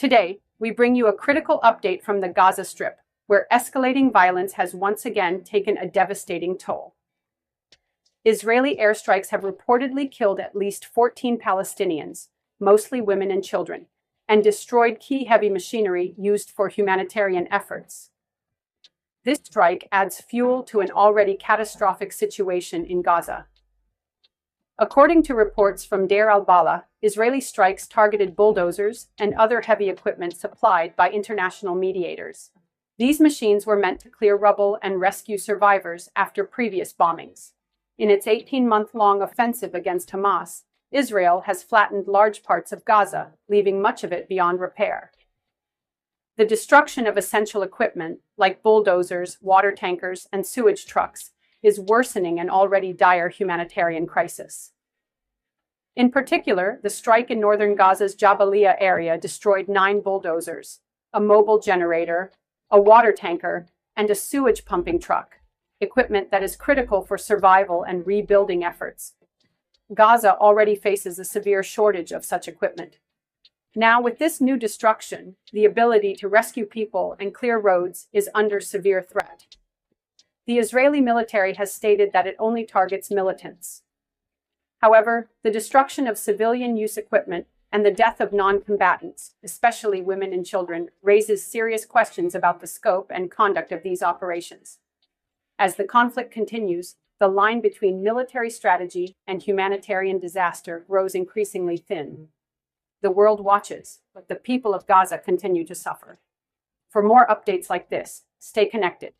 Today, we bring you a critical update from the Gaza Strip, where escalating violence has once again taken a devastating toll. Israeli airstrikes have reportedly killed at least 14 Palestinians, mostly women and children, and destroyed key heavy machinery used for humanitarian efforts. This strike adds fuel to an already catastrophic situation in Gaza. According to reports from Deir al-Balah, Israeli strikes targeted bulldozers and other heavy equipment supplied by international mediators. These machines were meant to clear rubble and rescue survivors after previous bombings. In its 18-month-long offensive against Hamas, Israel has flattened large parts of Gaza, leaving much of it beyond repair. The destruction of essential equipment, like bulldozers, water tankers, and sewage trucks, is worsening an already dire humanitarian crisis. In particular, the strike in northern Gaza's Jabalia area destroyed 9 bulldozers, a mobile generator, a water tanker, and a sewage pumping truck, equipment that is critical for survival and rebuilding efforts. Gaza already faces a severe shortage of such equipment. Now, with this new destruction, the ability to rescue people and clear roads is under severe threat. The Israeli military has stated that it only targets militants. However, the destruction of civilian-use equipment and the death of non-combatants, especially women and children, raises serious questions about the scope and conduct of these operations. As the conflict continues, the line between military strategy and humanitarian disaster grows increasingly thin. The world watches, but the people of Gaza continue to suffer. For more updates like this, stay connected.